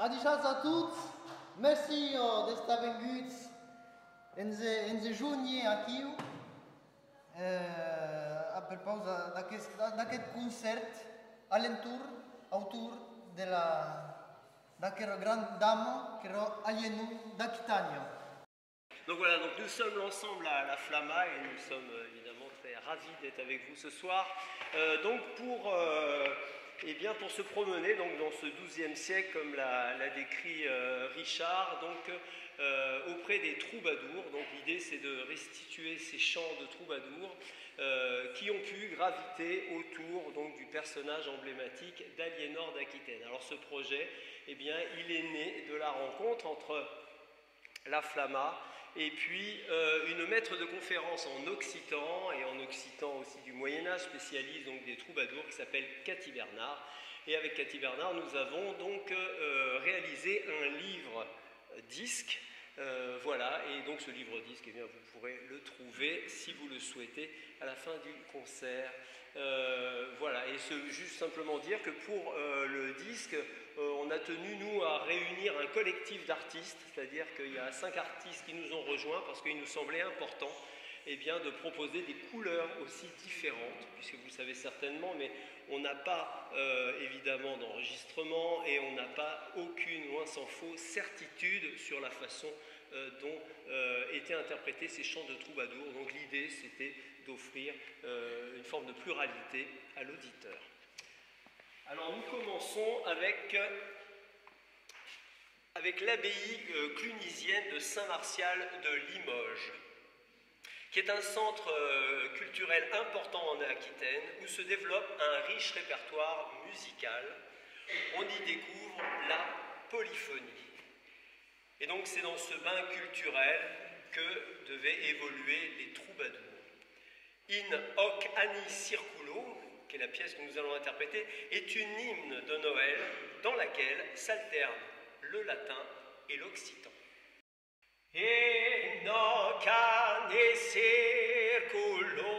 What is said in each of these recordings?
Adichas a todos, merci de estar venguts en ze junho aqui a propos d'aquest concert autour d'aquest grand dame que era alienu d'Aquitània. Donc voilà, donc nous sommes l'ensemble à la Flamma et nous sommes évidemment très ravis d'être avec vous ce soir. Donc pour se promener donc, dans ce XIIe siècle, comme l'a décrit Richard, donc, auprès des troubadours. Donc l'idée c'est de restituer ces chants de troubadours qui ont pu graviter autour donc, du personnage emblématique d'Aliénor d'Aquitaine. Alors ce projet, eh bien, il est né de la rencontre entre la Flamma et puis une maître de conférence en occitan, et en occitan aussi du Moyen-Âge, spécialiste donc, des troubadours, qui s'appelle Cathy Bernard. Et avec Cathy Bernard, nous avons donc réalisé un livre-disque. Voilà, et donc ce livre-disque, eh bien, vous pourrez le trouver, si vous le souhaitez, à la fin du concert. Voilà, et juste simplement dire que pour le disque, on a tenu, nous, à réunir un collectif d'artistes, c'est-à-dire qu'il y a 5 artistes qui nous ont rejoints parce qu'il nous semblait important eh bien, de proposer des couleurs aussi différentes, puisque vous le savez certainement, mais on n'a pas évidemment d'enregistrement et on n'a pas aucune, loin s'en faut, certitude sur la façon dont étaient interprétés ces chants de troubadours. Donc l'idée, c'était d'offrir une forme de pluralité à l'auditeur. Alors nous commençons avec l'abbaye clunisienne de Saint-Martial de Limoges, qui est un centre culturel important en Aquitaine, où se développe un riche répertoire musical. On y découvre la polyphonie. Et donc c'est dans ce bain culturel que devaient évoluer les troubadours. In hoc anni circulo, qui est la pièce que nous allons interpréter, est une hymne de Noël dans laquelle s'alternent le latin et l'occitan. In hoc anni circulo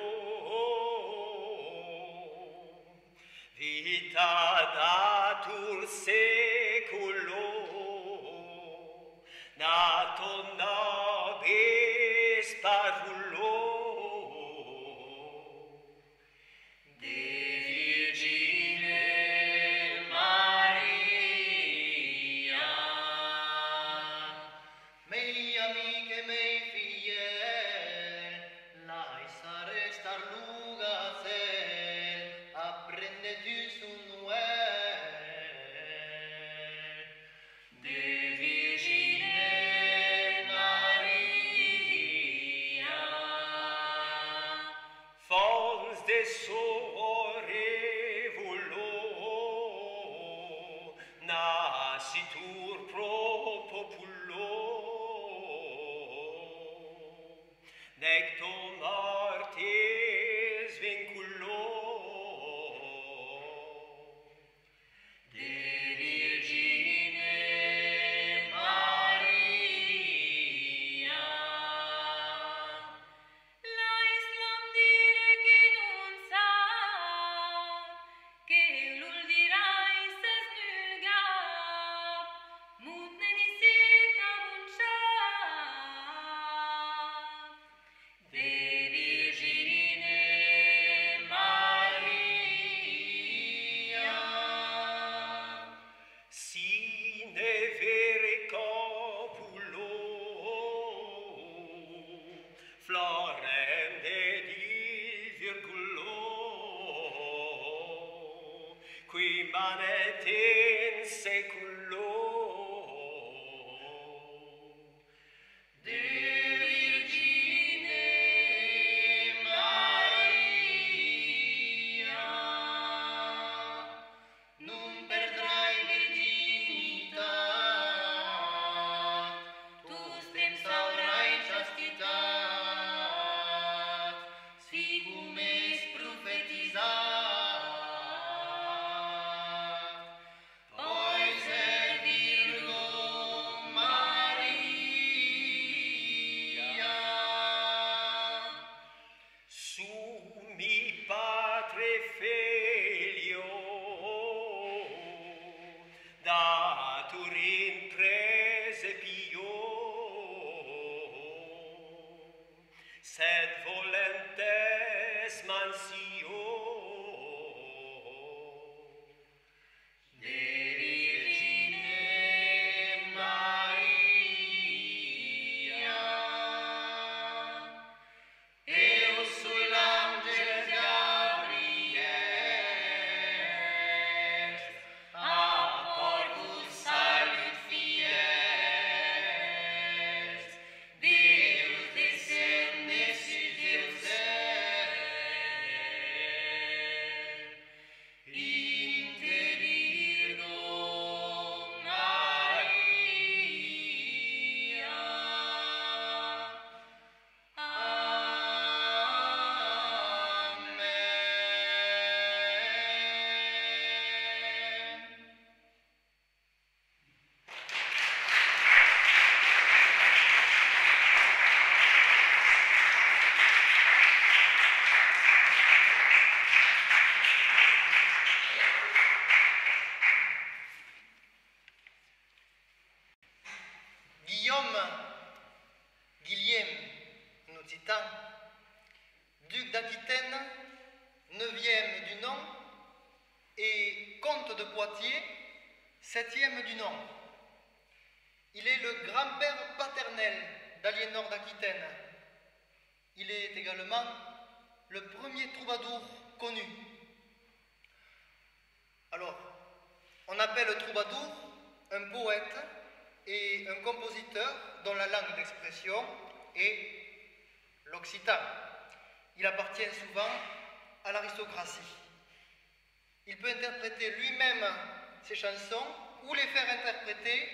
vita datur seculo nato nobis parvulo nascitur pro populo necto mortis vinculo de Virgine Maria. La Islam dire che non sa che l'ul dirai ses nulga mutne ni sita muncha de Guillaume Noutitan, duc d'Aquitaine, 9e du nom, et comte de Poitiers, 7e du nom. Il est le grand-père paternel d'Aliénor d'Aquitaine. Il est également le premier troubadour connu. Alors, on appelle troubadour un poète et un compositeur dont la langue d'expression est l'occitan. Il appartient souvent à l'aristocratie. Il peut interpréter lui-même ses chansons ou les faire interpréter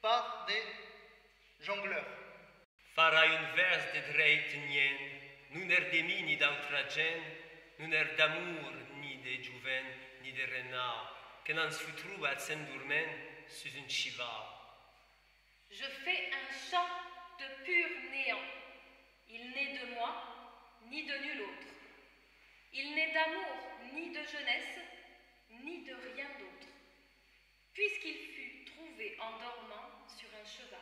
par des jongleurs. Farà un vers de dreit nien, non de mi ni d'autra gent, non d'amour ni de juven ni de renau, que n'en se trouve s'endorment sus un cheval. Je fais un chant de pur néant. Il n'est de moi, ni de nul autre. Il n'est d'amour, ni de jeunesse, ni de rien d'autre. Puisqu'il fut trouvé en dormant sur un cheval.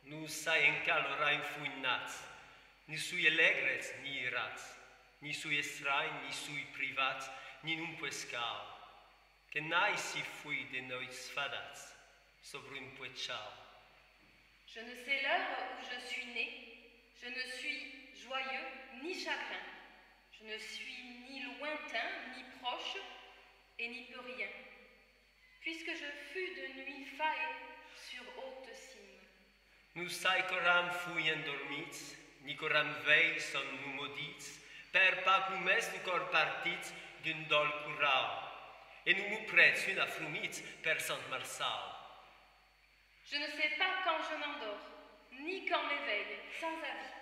Nu sai encalora infuinats, ni sui allegres ni irats, ni sui estrai, ni sui privats, ni nun puescal, que nai si fui de noi sfadats, sobre un pueccial. Je ne sais l'heure où je suis né, je ne suis joyeux ni chagrin, je ne suis ni lointain, ni proche, et n'y peux rien, puisque je fus de nuit faé sur haute cime. Nu sai coram fui endormits, ni coram vei som nu modits, per pacum est nu cor partits d'un dol curau, et nu mu prets una frumits per Sant Marçal. Je ne sais pas quand je m'endors, ni quand m'éveille, sans avis.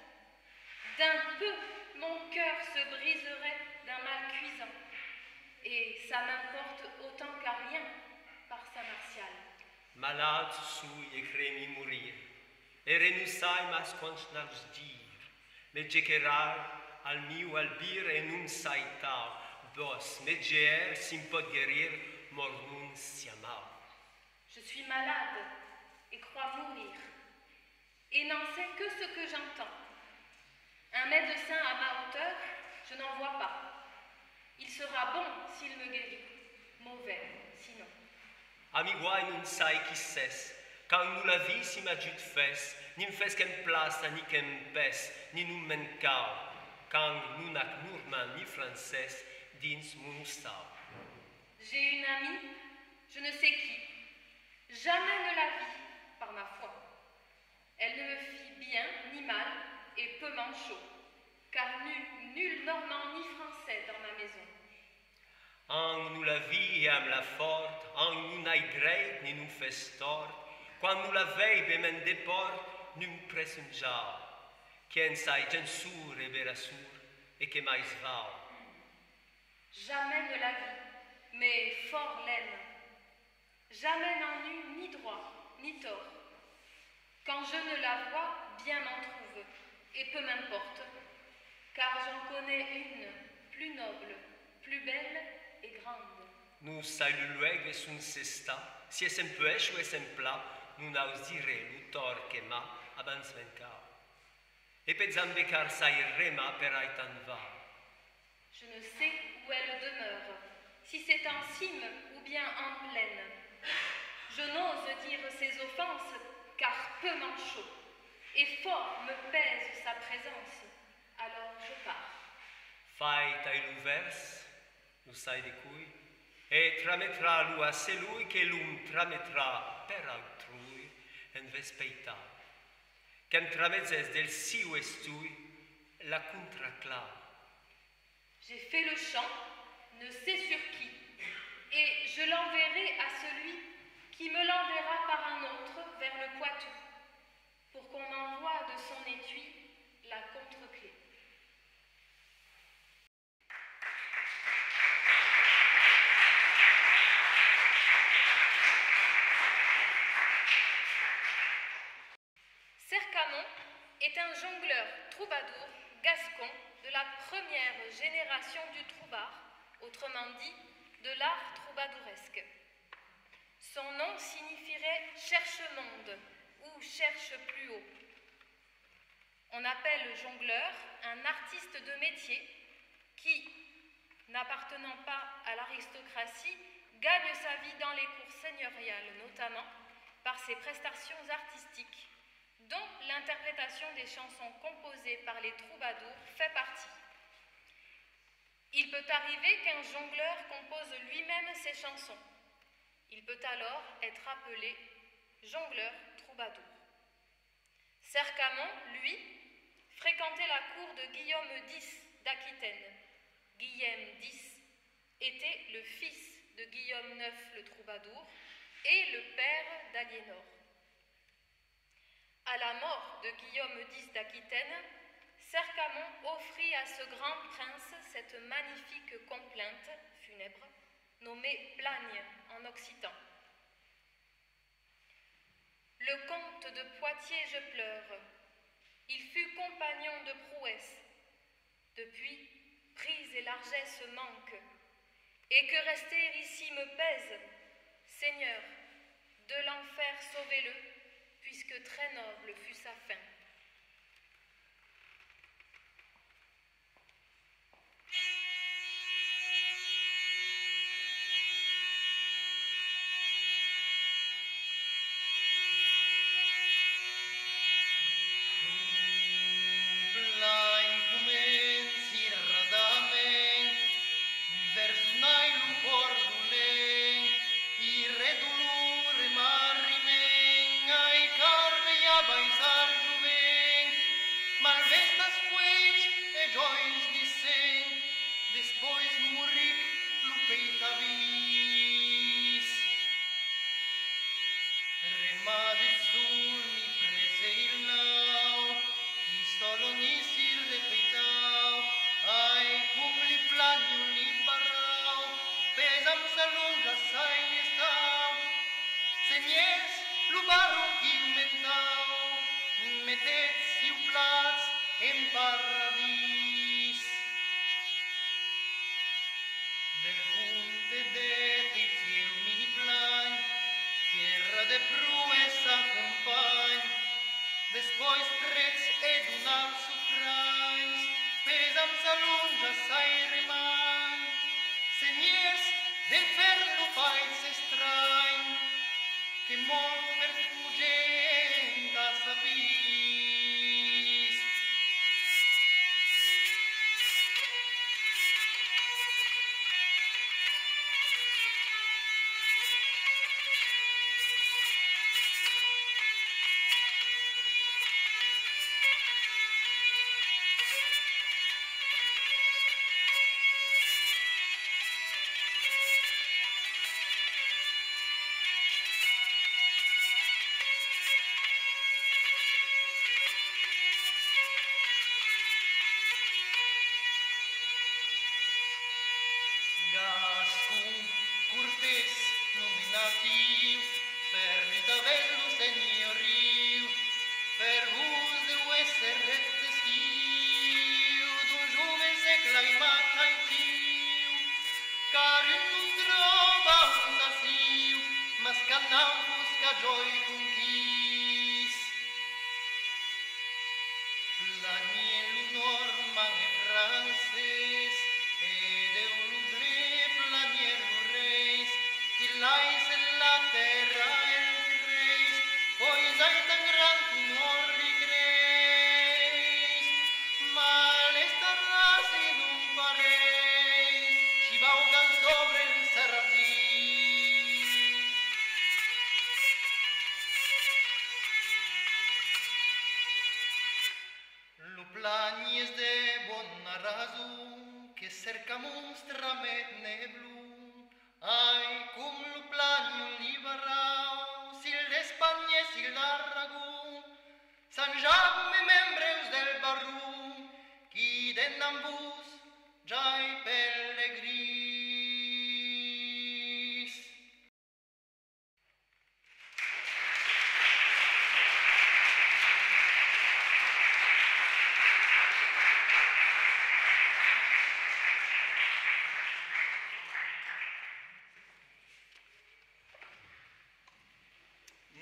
D'un peu, mon cœur se briserait d'un mal cuisant, et ça m'importe autant qu'à rien, par Saint Martial. Malade sui e cremi murir, e renusai mas quant nals dir, medgecherar al miu albir e nun sai tau, vos medgeer sim pot guérir, mor nun siamau. Je suis malade et crois mourir, et n'en sais que ce que j'entends. Un médecin à ma hauteur, je n'en vois pas. Il sera bon s'il me guérit, mauvais sinon. Amiguai nun sai qui ses, quand nous la vie si m'adjut fes, ni me fes qu'en place, ni qu'en pes, ni nous mencau, quand nous n'ac nourman ni français, dins monustau. J'ai une amie, je ne sais qui, jamais ne la vis, par ma foi. Elle ne me fit bien ni mal, et peu manchot, car n'eut nul normand ni français dans ma maison. En nous la vie et am la forte, en nous n'aille greit ni nous fes tort, quand nous la veille bemen deport, nous me pres un jau, quien sai gen sur et vera sur, et que mais vau. Jamais ne la vis, mais fort l'aime. Jamais n'en eut ni droit, ni tort. Quand je ne la vois, bien m'en trouve, et peu m'importe, car j'en connais une, plus noble, plus belle et grande. Nous salut lueg es un sesta, si es en pêche ou es en plat, nous n'aus dire l'utor que ma abans vencau. Et pezam becar sai rema per aitan va. Je ne sais où elle demeure, si c'est en cime ou bien en plaine. Je n'ose dire ses offenses, car peu manchot, et fort me pèse sa présence, alors je pars. Fai tai l'uvers, nous sai de cui, et trametra lu a celui que l'um trametra per altrui en vespeita. Qu'en tramezzes del siu estui, la contracla. J'ai fait le chant, ne sais sur qui, et je l'enverrai à celui qui me l'enverra par un autre vers le Poitou, pour qu'on m'envoie de son étui la contreclé. Cercamon est un jongleur troubadour gascon de la première génération du troubard, autrement dit de l'art troubadouresque. Son nom signifierait cherche-monde ou tout cherche plus haut. On appelle jongleur un artiste de métier qui, n'appartenant pas à l'aristocratie, gagne sa vie dans les cours seigneuriales, notamment par ses prestations artistiques, dont l'interprétation des chansons composées par les troubadours fait partie. Il peut arriver qu'un jongleur compose lui-même ses chansons. Il peut alors être appelé jongleur troubadour. Cercamont, lui, fréquentait la cour de Guillaume X d'Aquitaine. Guillaume X était le fils de Guillaume IX le troubadour et le père d'Aliénor. À la mort de Guillaume X d'Aquitaine, Cercamont offrit à ce grand prince cette magnifique complainte funèbre nommée Plagne en occitan. Le comte de Poitiers je pleure, il fut compagnon de prouesse. Depuis, prise et largesse manquent, et que rester ici me pèse. Seigneur, de l'enfer sauvez-le, puisque très noble fut sa fin.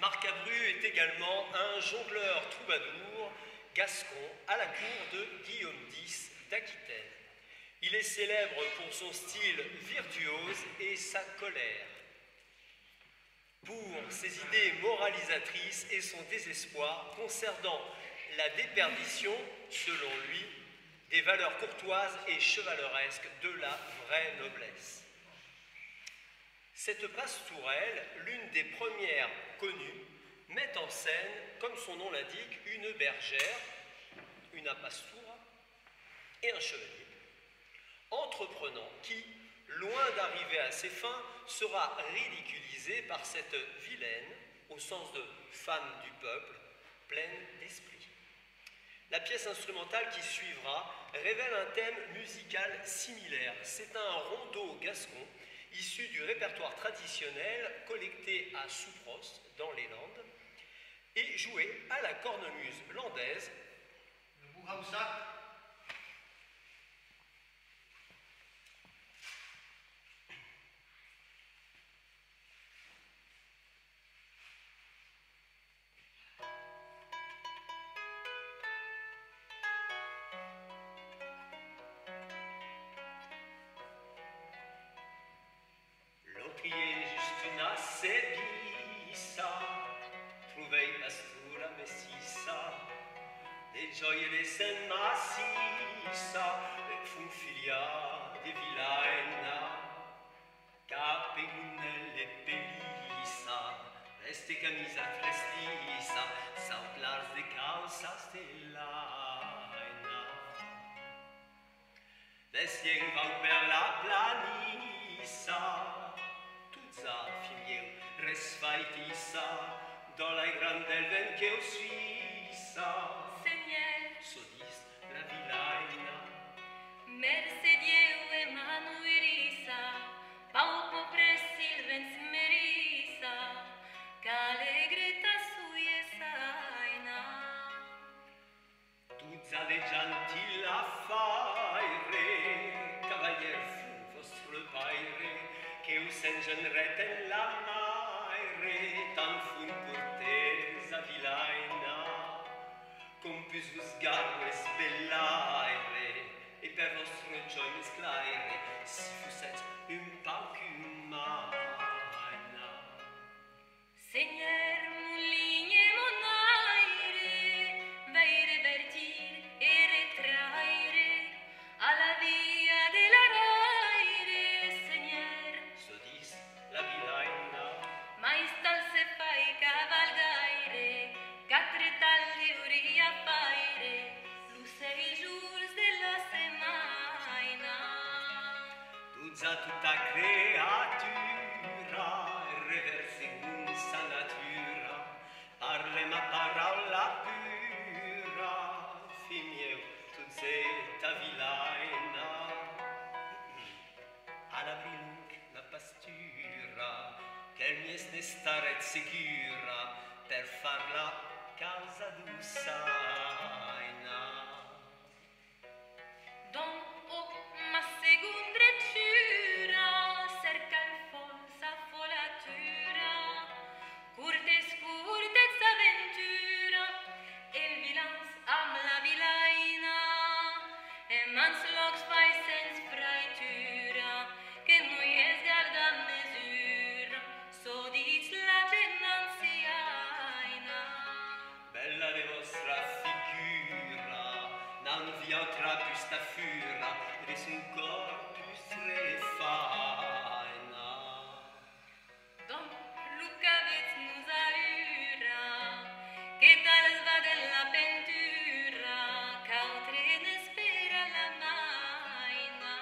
Marc Abru est également également un jongleur troubadour gascon à la cour de Guillaume X d'Aquitaine. Il est célèbre pour son style virtuose et sa colère, pour ses idées moralisatrices et son désespoir concernant la déperdition, selon lui, des valeurs courtoises et chevaleresques de la vraie noblesse. Cette pastourelle, l'une des premières connues, met en scène, comme son nom l'indique, une bergère, une pastura et un chevalier, entreprenant qui, loin d'arriver à ses fins, sera ridiculisé par cette vilaine, au sens de femme du peuple, pleine d'esprit. La pièce instrumentale qui suivra révèle un thème musical similaire. C'est un rondeau gascon issu du répertoire traditionnel collecté à Soupros, dans les Landes, et joué à la cornemuse landaise, le bourraoussac. L'entrier juste una sebissa, trouvei pastura mestissa, le gioie le sen massissa, e fu figlia di vilaina, capegunelle pelissa, veste camisa trestissa, samplars de calza stellaina. Vestien vau per la planissa, fimieu resfaitissa, dans la grande elven che suissa. Seigneur, Sodis la vilaina, merced Dieu Emanuelisa, paupo presilvens merisa, qu'alegreta suiesaina. tuzza le gentilla faire, cavalier fu vostre paire, che usen genreten la maire, tan fun cortesa vilaina, com pus vos garres bellaire, e per vostro gioie mesclaire, si fusset un pauc umana. Seigneur, mon ligne, mon aire, veire vertir et retraire à la via de la raire, Seigneur. Sodis la vilaina, Maistal se fai cavalgaire, quatre tal deuria faire, lu 6 jours de la semaina. tuzza tutta creatura, reversi cum sa natura, parle ma parola pura, fi mieu, tuzzetta vilaina, ad abrilunc la pastura, che mies ne staret segura, per farla causa d'ussaina. Don o ma segundre ciura, cerca il falsa folatura, curtes aventura, el vilans am la vilaina, e mans locs fai sens fraitura, che noi es garda mesura, so dic la genanziaina. Bella de vostra figura, nan vi autra pusta fura, ris un corpus refaina. Don Luca vez nous allura, che tal va della pentura, cautre ne spera la maina.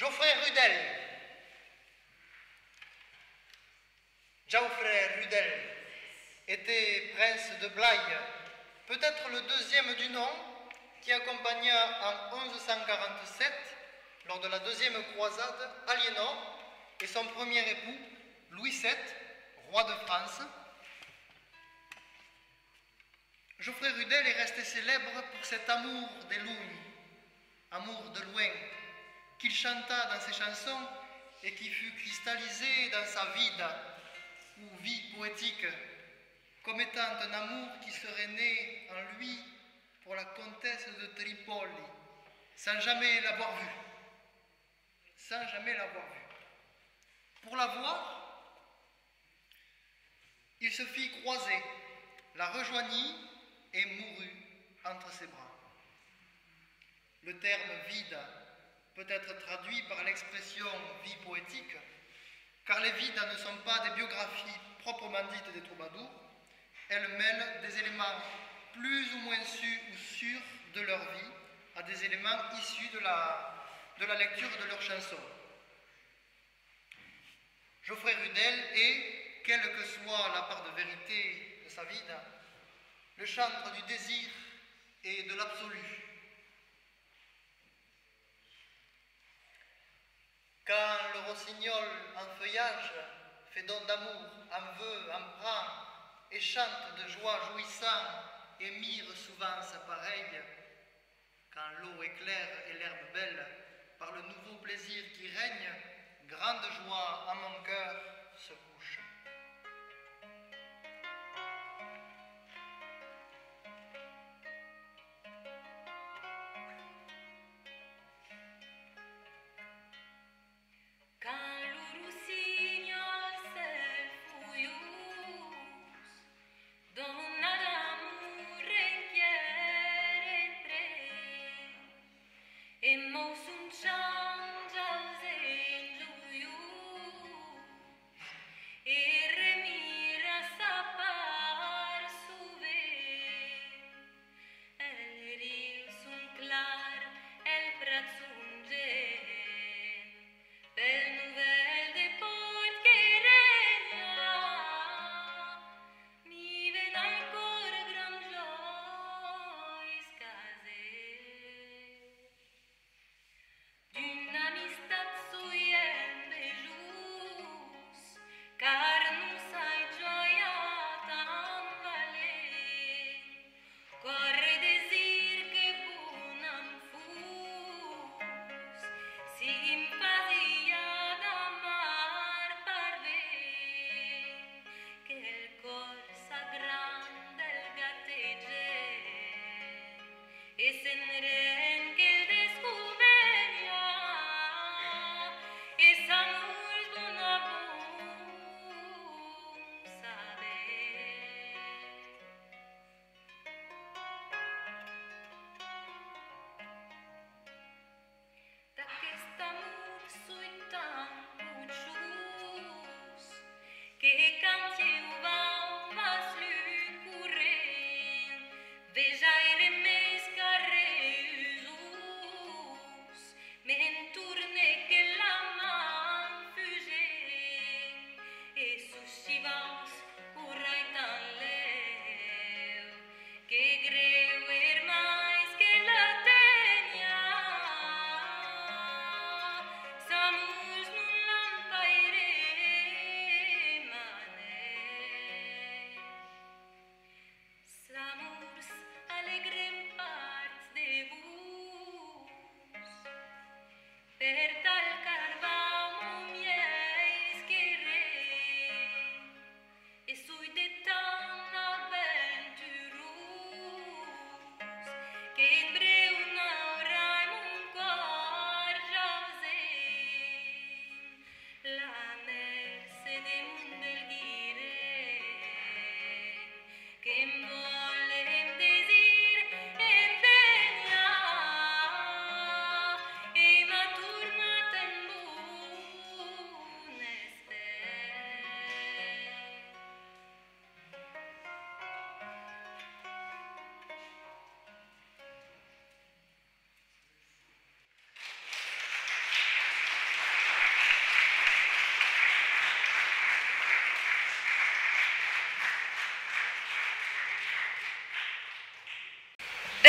Geoffrey Rudel. Geoffrey Rudel était prince de Blaye, peut-être le deuxième du nom, qui accompagna en 1147, lors de la deuxième croisade, Aliénor et son premier époux, Louis VII, roi de France. Geoffrey Rudel est resté célèbre pour cet amour des Lugnes, amour de loin, qu'il chanta dans ses chansons et qui fut cristallisé dans sa vida, ou vie poétique, comme étant un amour qui serait né en lui pour la comtesse de Tripoli, sans jamais l'avoir vue. Sans jamais l'avoir vue. Pour la voir, il se fit croiser, la rejoignit et mourut entre ses bras. Le terme vide peut être traduit par l'expression vie poétique, car les vides ne sont pas des biographies proprement dites des troubadours, elles mêlent des éléments plus ou moins sûrs de leur vie à des éléments issus de la lecture de leurs chansons. Geoffrey Rudel est, quelle que soit la part de vérité de sa vie, le chantre du désir et de l'absolu. Quand le rossignol en feuillage fait don d'amour, en veut, en prend, et chante de joie jouissant, et mire souvent sa pareille, quand l'eau est claire et l'herbe belle, par le nouveau plaisir qui règne, grande joie en mon cœur se couche. E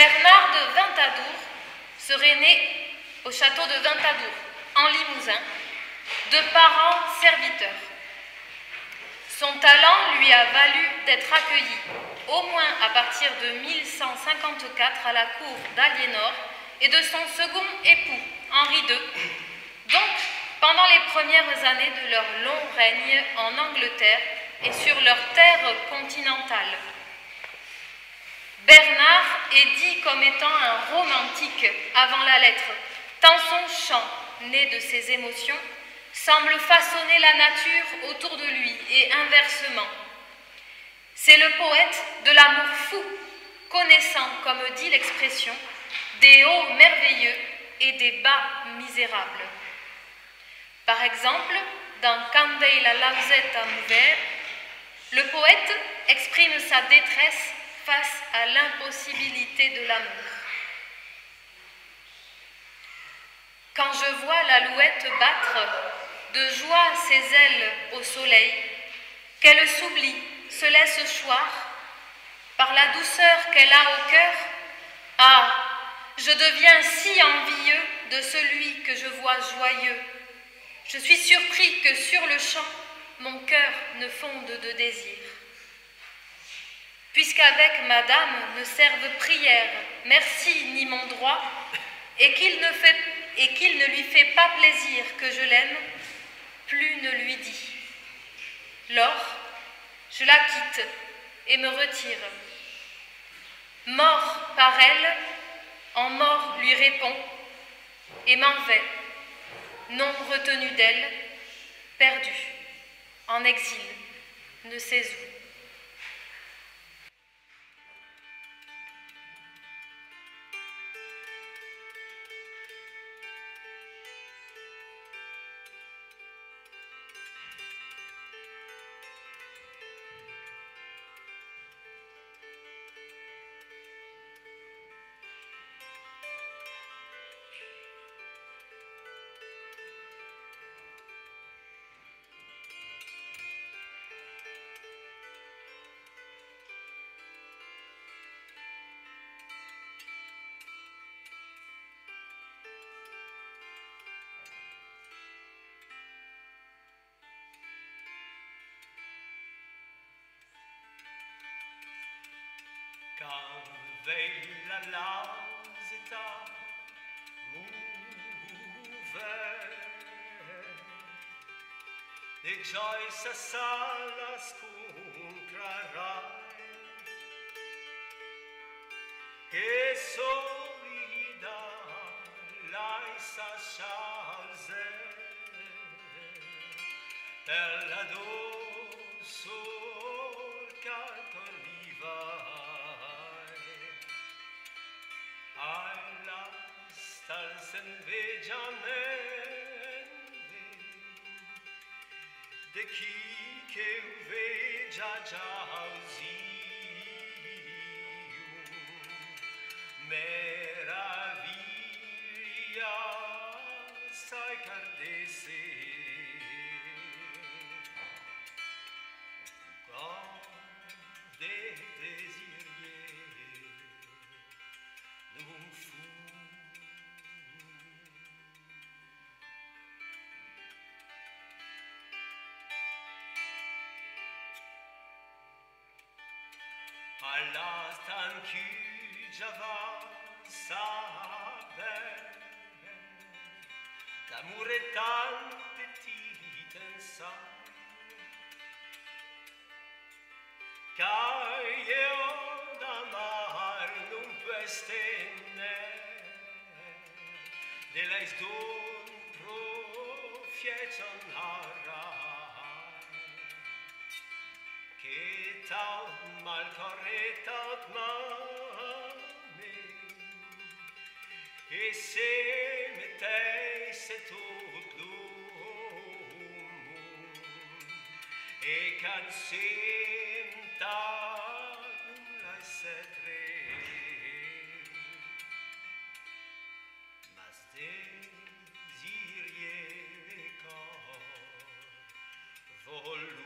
Bernard de Ventadour serait né au château de Ventadour, en Limousin, de parents serviteurs. Son talent lui a valu d'être accueilli, au moins à partir de 1154, à la cour d'Aliénor et de son second époux, Henri II, donc pendant les premières années de leur long règne en Angleterre et sur leur terre continentale. Bernard est dit comme étant un romantique avant la lettre, tant son chant, né de ses émotions, semble façonner la nature autour de lui et inversement. C'est le poète de l'amour fou, connaissant, comme dit l'expression, des hauts merveilleux et des bas misérables. Par exemple, dans Candei la lausetta muver, le poète exprime sa détresse face à l'impossibilité de l'amour. Quand je vois l'alouette battre de joie ses ailes au soleil, qu'elle s'oublie, se laisse choir, par la douceur qu'elle a au cœur, ah, je deviens si envieux de celui que je vois joyeux. Je suis surpris que sur le champ, mon cœur ne fonde de désir. Puisqu'avec madame ne serve prière, merci ni mon droit, et qu'il ne lui fait pas plaisir que je l'aime, plus ne lui dit. Lors, je la quitte et me retire. Mort par elle, en mort lui répond, et m'en vais, non retenu d'elle, perdu, en exil, ne sais où. Candei la lausetta muver, de gioia sala scontrarai, che solida laisa chase, per la dosso canto arriva. Alla stalsen vegianen de chi che vegia giausium meraviglia sai cardese de desirie non fu. Alla stanchigia va saber d'amour est tan petit instant io d'amar non pestene dell'eis don profieton harai che tal mal corretat mame e se mettesse tot l'uomo e cansenta la setre mas desirie cor volu.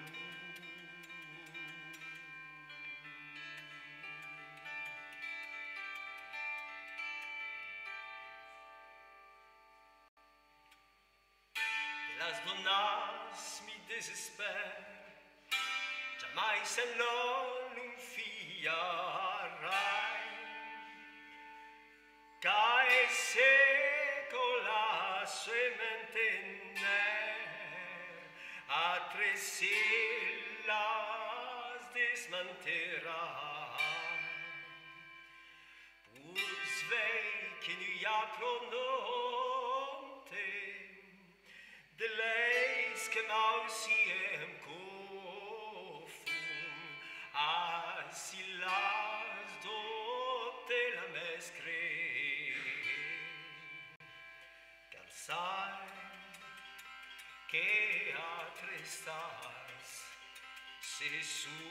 las donas mi desesper, jamais elo non fiarai, cae seco la semente a tres las desmanterà, pur svei che nu ja prononte, de leis que mausiem cofum, si las dote la mescre, car sai che a trestas se su.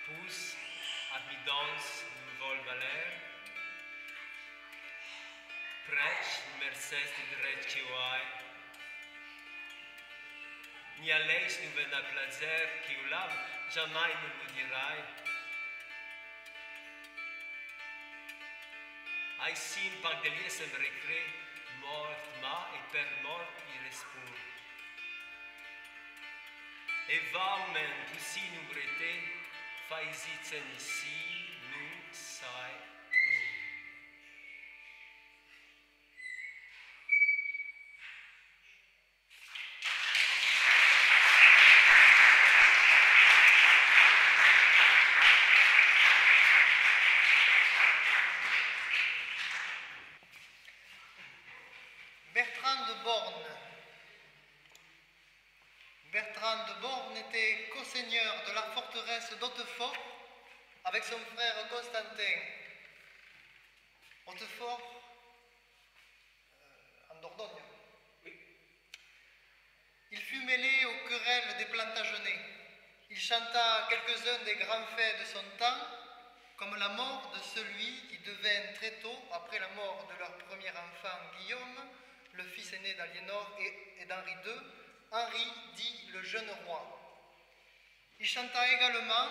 Pus admidons vol valer, prec mercès de dret que uai, ni a leis nu ven a plazer que o lav jamais ne lo dirai. Ai sim pac deliesem recre, mort ma e per mort i respur. E vaumen pusinum rete, faisicen ici, nu sai. Bertrand de Born était co-seigneur de la forteresse d'Hautefort avec son frère Constantin. Hautefort, en Dordogne. Il fut mêlé aux querelles des Plantagenets. Il chanta quelques-uns des grands faits de son temps, comme la mort de celui qui devint très tôt, après la mort de leur premier enfant Guillaume, le fils aîné d'Aliénor et d'Henri II, Henri dit le jeune roi. Il chanta également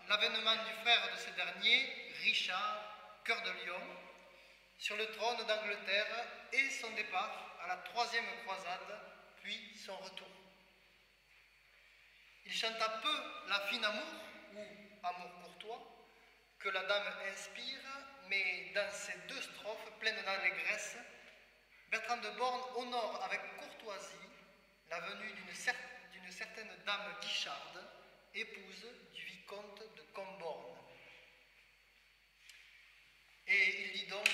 l'avènement du frère de ce dernier, Richard, cœur de lion, sur le trône d'Angleterre et son départ à la troisième croisade, puis son retour. Il chanta peu la fine amour, ou amour courtois, que la dame inspire, mais dans ces deux strophes pleines d'allégresse, Bertrand de Born honore avec courtoisie la venue d'une certaine dame Guicharde, épouse du vicomte de Comborne. Et il dit donc: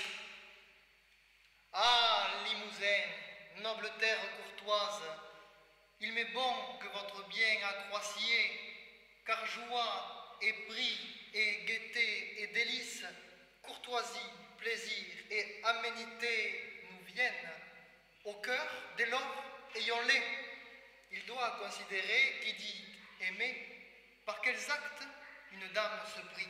ah, Limousin, noble terre courtoise, il m'est bon que votre bien accroissiez, car joie et prix et gaieté et délices, courtoisie, plaisir et aménité nous viennent au cœur dès lors. Ayons-les. Il doit considérer qui dit aimer, par quels actes une dame se prie.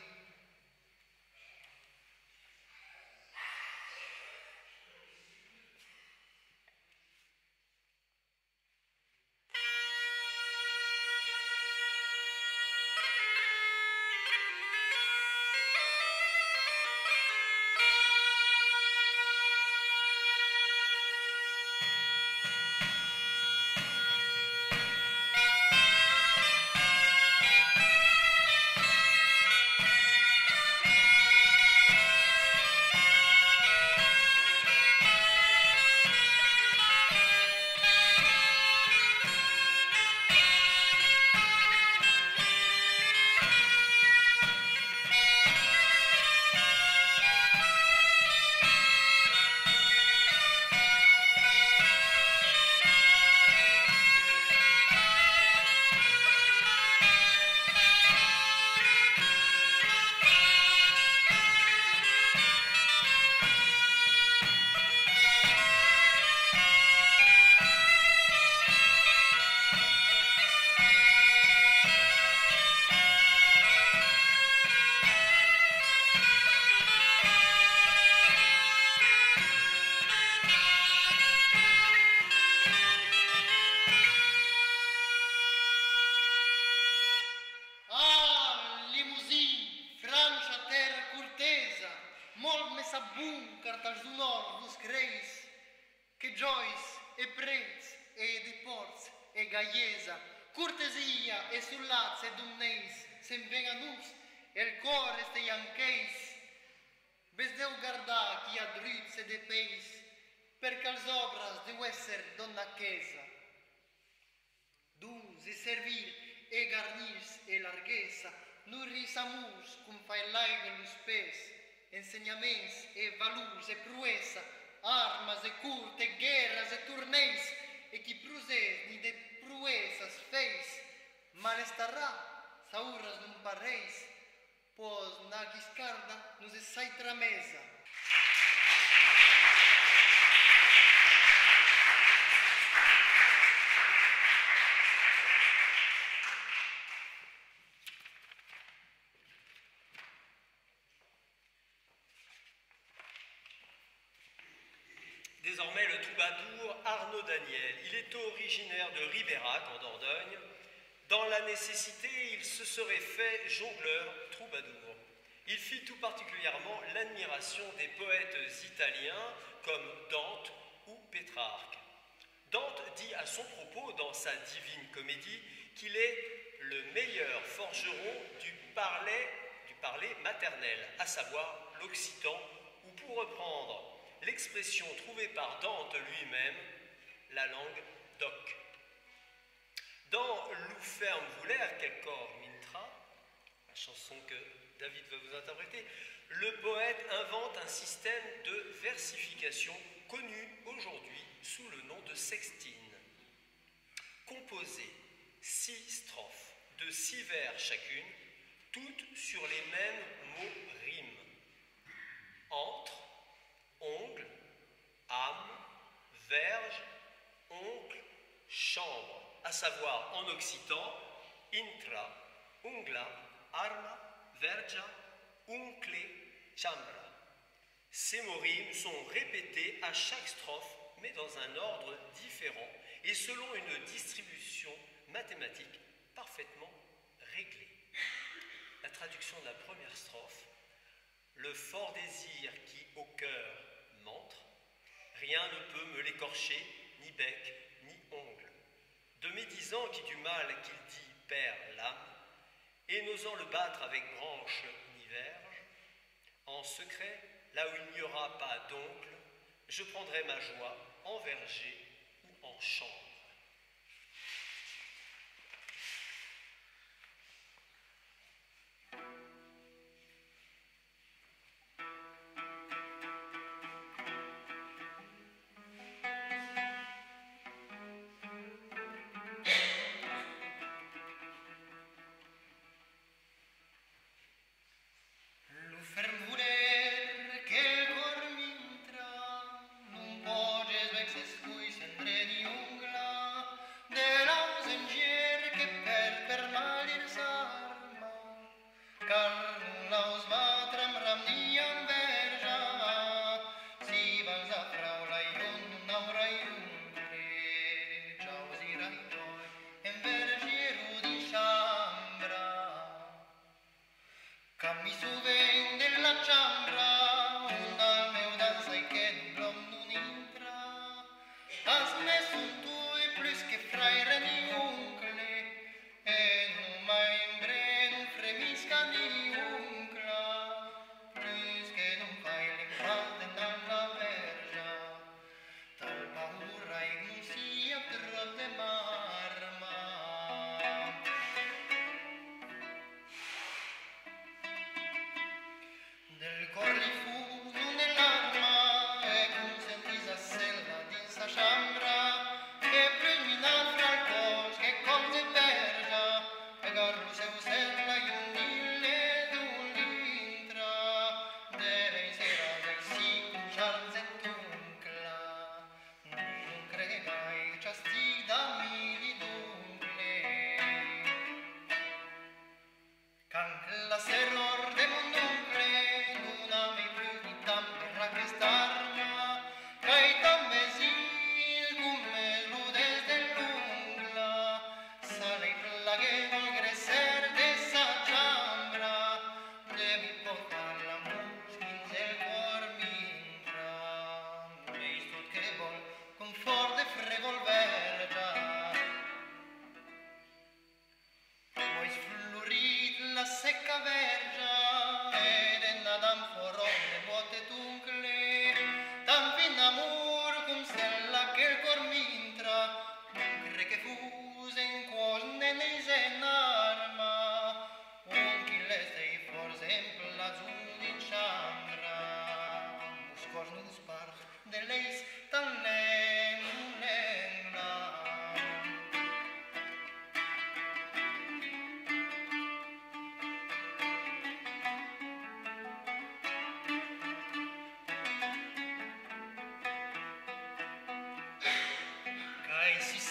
e de ports e gaiesa, cortesia e sullats e dumneis, se'n ven a nus, el cor este iancheis. Ves deu guardar qui ha druits e de peis, perché als obras deu esser donna chesa. Duns e servir e garnirs e larghesa, nu risamurs cum fai l'aiga los pes, ensenyaments e valors e pruesa, armas e curt e guerras e torneis, e qui prusés ni de pruesas feis, mal estarrà, saurras non parreis, pos na guiscarda nos essai tramesa. Désormais, le troubadour Arnaud Daniel. Il est originaire de Ribérac, en Dordogne. Dans la nécessité, il se serait fait jongleur troubadour. Il fit tout particulièrement l'admiration des poètes italiens comme Dante ou Pétrarque. Dante dit à son propos dans sa Divine Comédie qu'il est le meilleur forgeron du parler maternel, à savoir l'occitan, ou pour reprendre l'expression trouvée par Dante lui-même, la langue d'oc. Dans L'Ouferne Voulaire, quel corps Mintra, la chanson que David va vous interpréter, le poète invente un système de versification connu aujourd'hui sous le nom de sextine. Composé 6 strophes de 6 vers chacune, toutes sur les mêmes mots rimes. Entre, ongle, âme, verge, oncle, chambre, à savoir en occitan, intra, ungla, arma, verja, uncle, chambra. Ces mots rimes sont répétés à chaque strophe, mais dans un ordre différent et selon une distribution mathématique parfaitement réglée. La traduction de la première strophe: le fort désir qui au cœur m'entre, rien ne peut me l'écorcher, ni bec, ni ongle. De médisant qui du mal qu'il dit perd l'âme, et n'osant le battre avec branche ni verge, en secret, là où il n'y aura pas d'ongle, je prendrai ma joie en verger ou en chambre. Non podes vexes cui sempre di ungla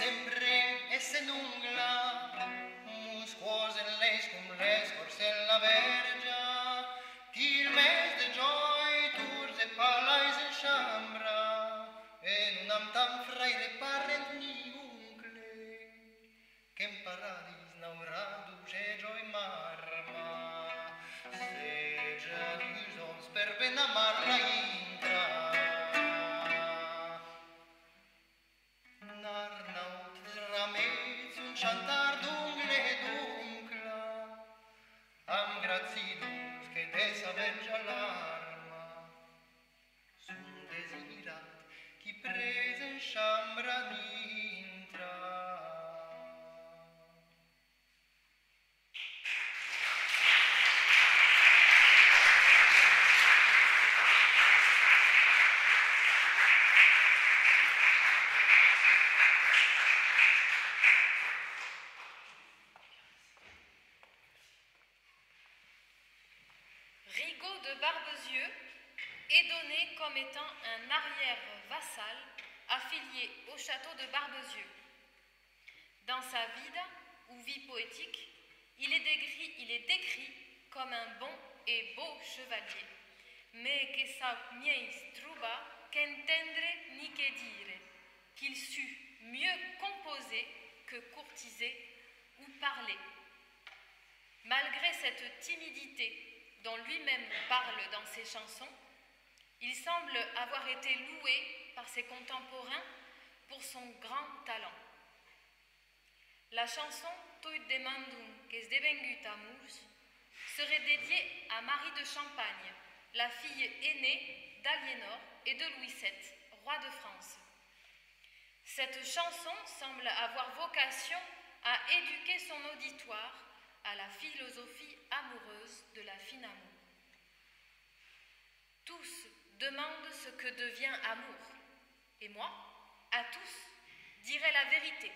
sempre e se nungla, muscose leis cum les corsella vergia, til mes de joy tours e palais in chambra, e non am tam fraire parent ni uncle, che in paradis naura duce joy marma, se già disons per ben amarra intra. Narnaut trameți un chantar dungle duncla, am grațidus che te s'avergia l'arma, sunt desirat chi prese in chambra d'intra. Rigaud de Barbezieux est donné comme étant un arrière-vassal affilié au château de Barbezieux. Dans sa vida ou vie poétique, il est décrit comme un bon et beau chevalier, mais que sa mies trouba qu'entendre ni que dire, qu'il sut mieux composer que courtiser ou parler. Malgré cette timidité dont lui-même parle dans ses chansons, il semble avoir été loué par ses contemporains pour son grand talent. La chanson Toi demandum qu'es devengut amuse serait dédiée à Marie de Champagne, la fille aînée d'Aliénor et de Louis VII, roi de France. Cette chanson semble avoir vocation à éduquer son auditoire à la philosophie amoureuse de la fine amour. Tous demandent ce que devient amour, et moi, à tous, dirai la vérité.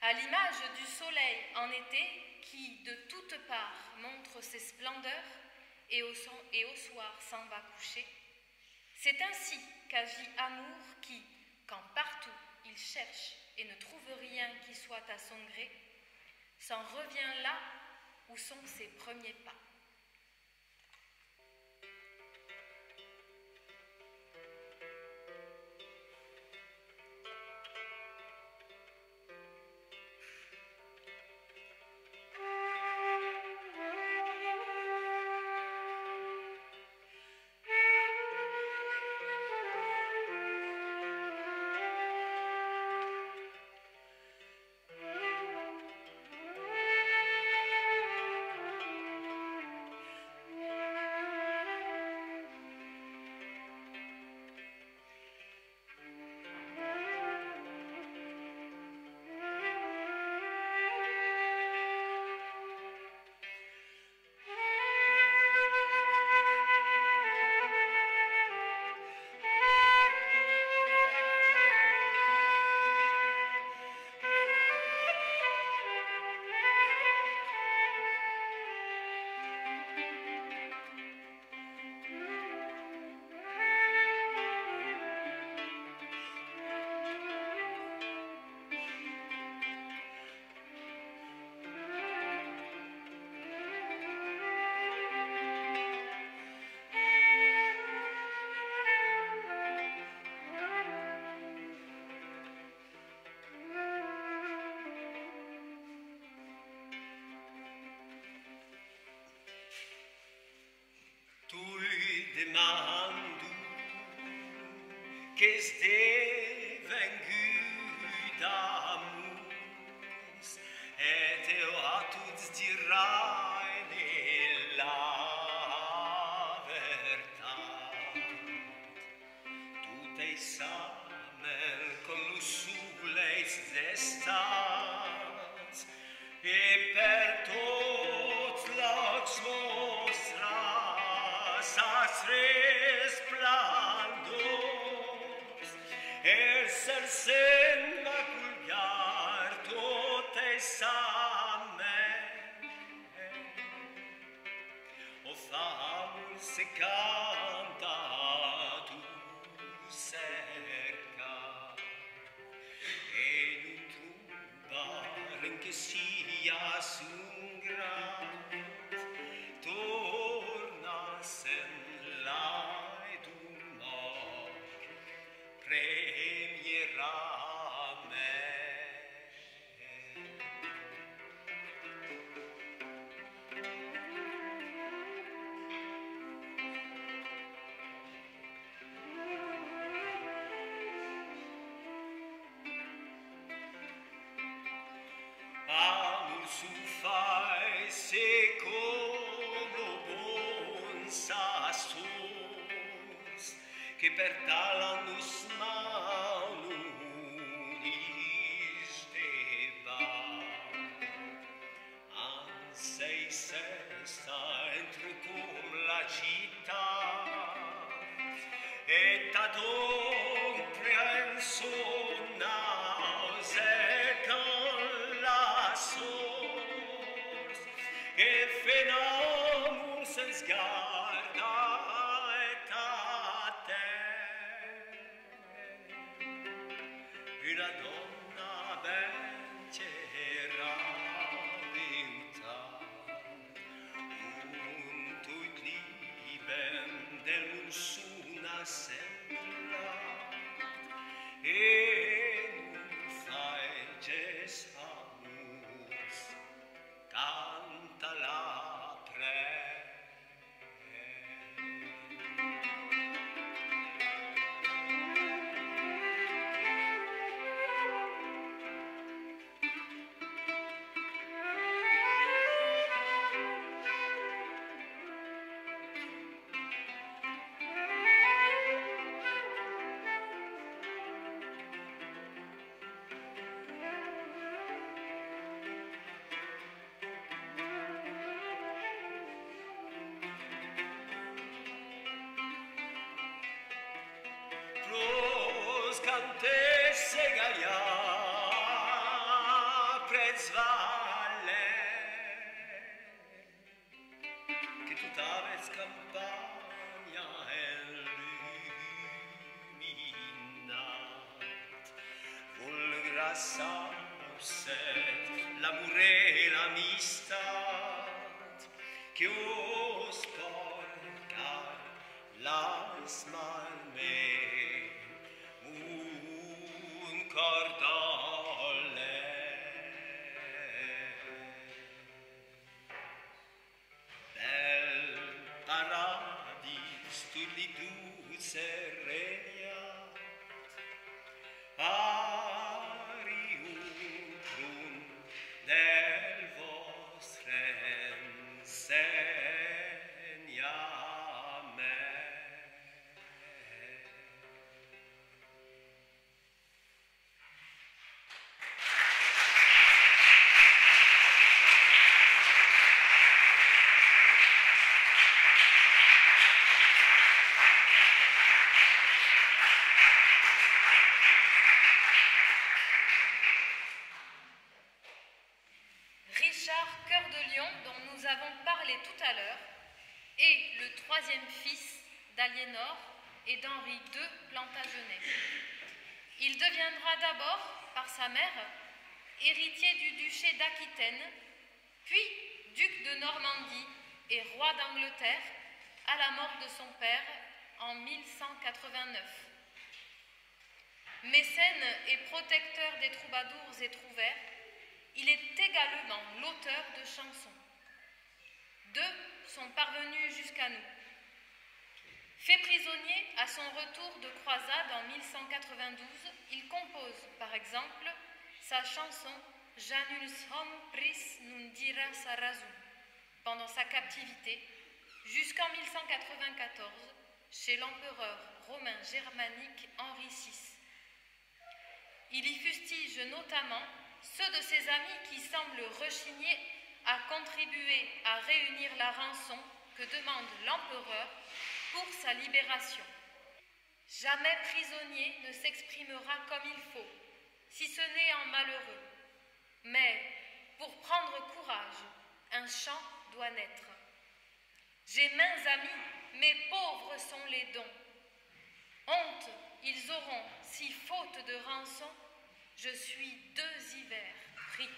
À l'image du soleil en été qui, de toutes parts, montre ses splendeurs et au soir s'en va coucher, c'est ainsi qu'agit amour qui, quand partout il cherche et ne trouve rien qui soit à son gré, s'en revient là où sont ses premiers pas. Demando qu'es devengut amus, et eo a tots dirai la veritat. Tot ei samen com lo suleis d'estats, e per tots locs vostras as resplandors, ser sen va culgar tot ei samen, o famul se canta tu cerca, e che sia sungrat, torna sen lai d'un moc, premierà me. Amor sufai secondo bon sassos, che per talanus manunis deba, ansei sesta entro cum la città, et adon preanso nausecan la sors, et fenamur sen sgarda et a te. Una donna ben c'era vinta, und ut lieben del munsuna sembra, e nun faeges amus, canta la pre. Pros cantesse gaia prezvale, che tut aves campagna illuminat, vulgra sauset l'amor e l'amistat, che os porcar las malme un cordole. Del paradis tut li dulce regnat, arium del vostre ensegname. Richard Cœur de Lion, dont nous avons parlé tout à l'heure, est le troisième fils d'Aliénor et d'Henri II Plantagenet. Il deviendra d'abord, par sa mère, héritier du duché d'Aquitaine, puis duc de Normandie et roi d'Angleterre à la mort de son père en 1189. Mécène et protecteur des troubadours et trouvères, il est également l'auteur de chansons. Deux sont parvenus jusqu'à nous. Fait prisonnier à son retour de croisade en 1192, il compose, par exemple, sa chanson « Janus hom pris nundira sarrazum » pendant sa captivité, jusqu'en 1194, chez l'empereur romain germanique Henri VI. Il y fustige notamment ceux de ses amis qui semblent rechigner à contribuer à réunir la rançon que demande l'empereur pour sa libération. Jamais prisonnier ne s'exprimera comme il faut, si ce n'est en malheureux. Mais pour prendre courage, un chant doit naître. J'ai maints amis, mais pauvres sont les dons. Honte, ils auront, si faute de rançon, je suis 2 hivers pris.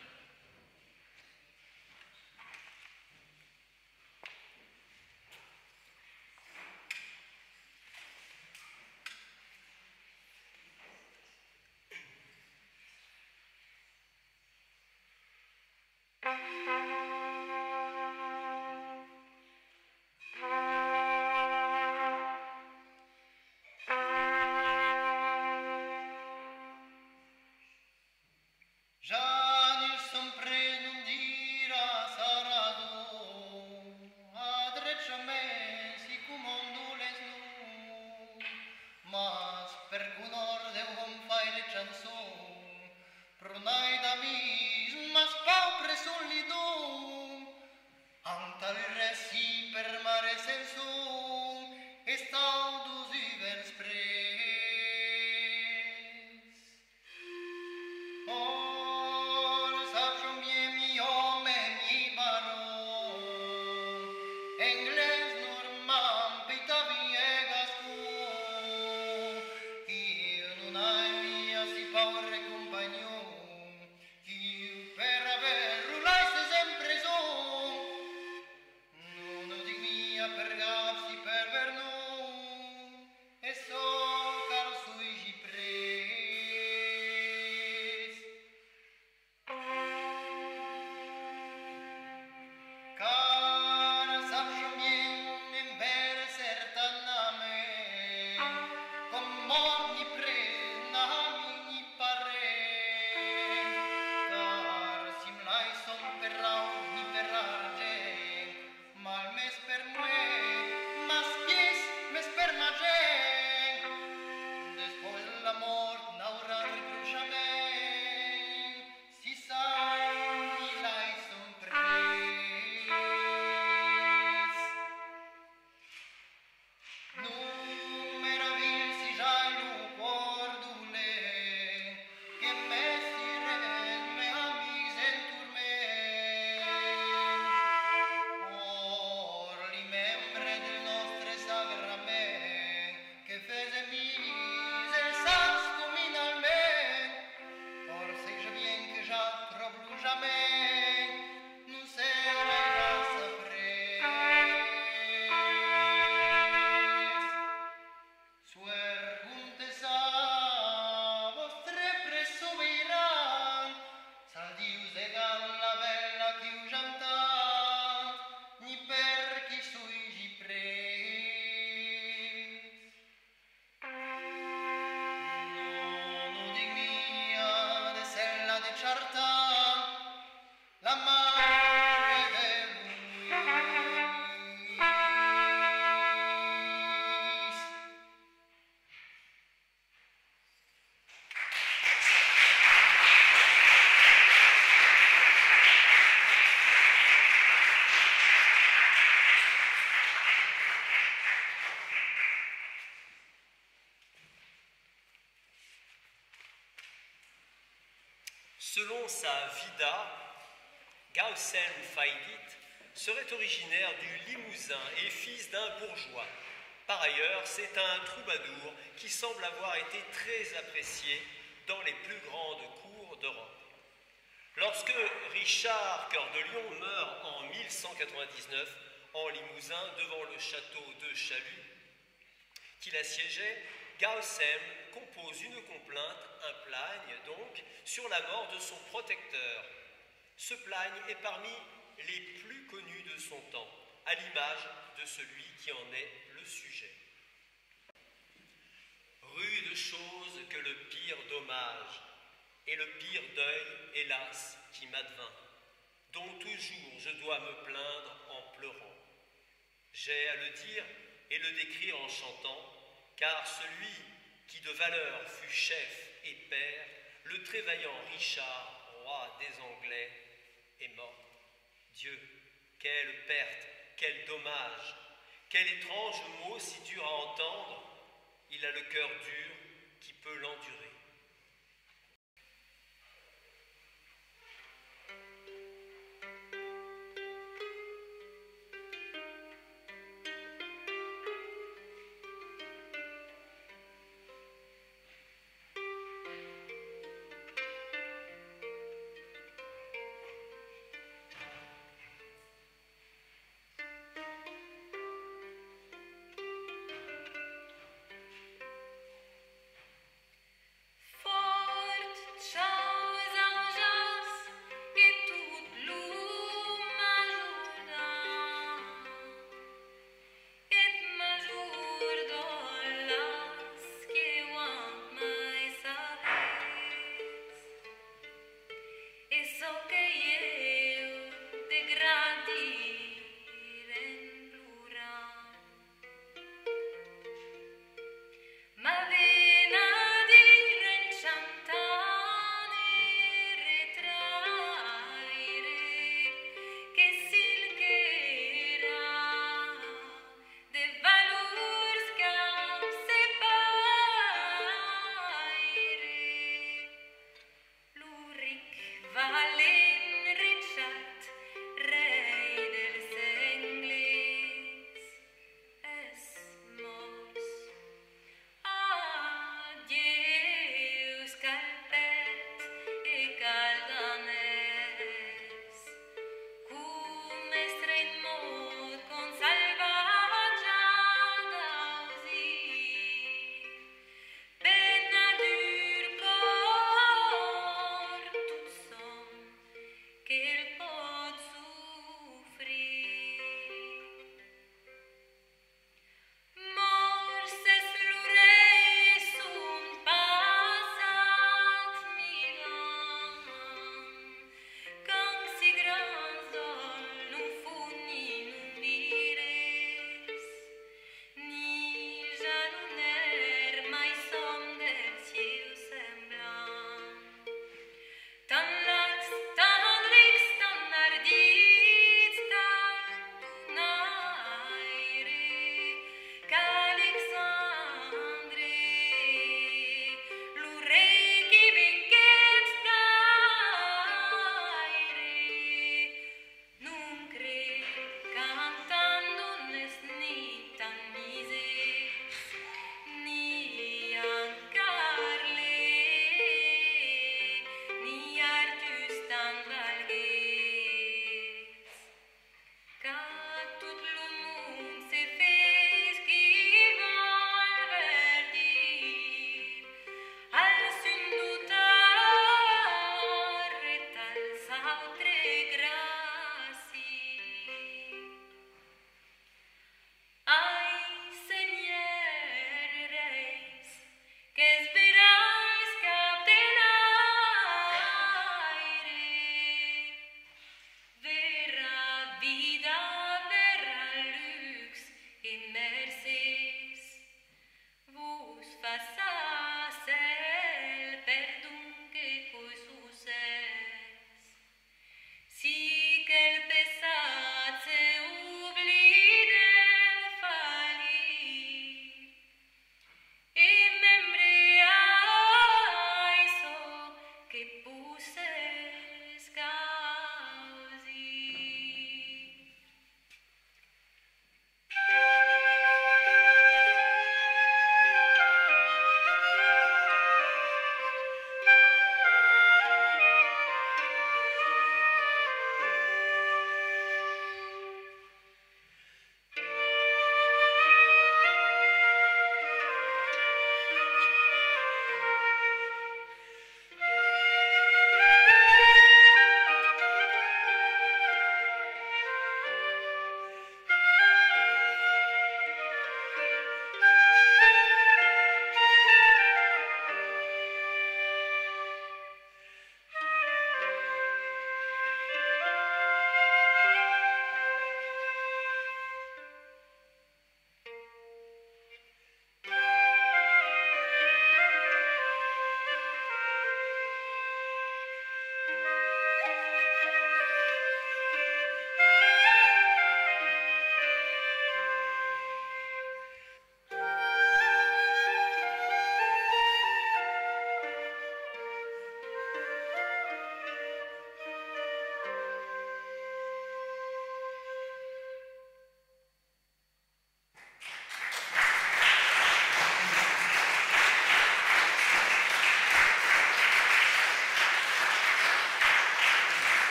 Già nel sempre non dirà sarado, adreccia me si comando le snu, mas per cunor deu com fare chanson, pronai da mis, mas pau presun li du, antal resi per mare sensu, estau dus ivers pres. Selon sa vida, Gaussen Faidit serait originaire du Limousin et fils d'un bourgeois. Par ailleurs, c'est un troubadour qui semble avoir été très apprécié dans les plus grandes cours d'Europe. Lorsque Richard Cœur de Lion meurt en 1199 en Limousin devant le château de Chalut qu'il assiégeait, Gaussen compose une complainte, un plagne donc, sur la mort de son protecteur. Ce plagne est parmi les plus connus de son temps, à l'image de celui qui en est le sujet. Rude chose que le pire dommage, et le pire deuil, hélas, qui m'advint, dont toujours je dois me plaindre en pleurant. J'ai à le dire et le décrire en chantant, car celui qui de valeur fut chef et père, le très vaillant Richard, roi des Anglais, est mort. Dieu, quelle perte, quel dommage, quel étrange mot si dur à entendre, il a le cœur dur qui peut l'endurer.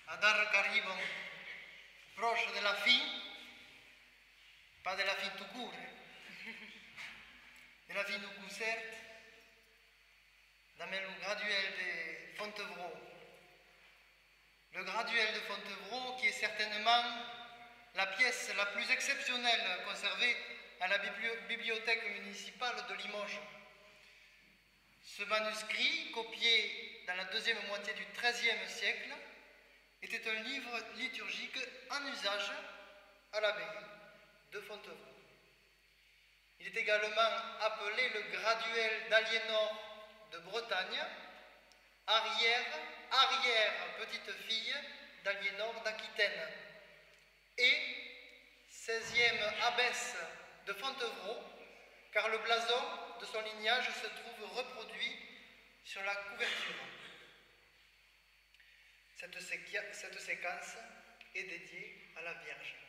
Adar qu'arrivent proche de la fin, pas de la fin tout court, de la fin du concert, dans le graduel de Fontevraud. Le graduel de Fontevraud qui est certainement la pièce la plus exceptionnelle conservée à la bibliothèque municipale de Limoges. Ce manuscrit, copié dans la deuxième moitié du XIIIe siècle, était un livre liturgique en usage à l'abbaye de Fontevraud. Il est également appelé le graduel d'Aliénor de Bretagne, arrière arrière-petite-fille d'Aliénor d'Aquitaine et 16e abbesse de Fontevraud, car le blason de son lignage se trouve reproduit sur la couverture. Cette séquence est dédiée à la Vierge.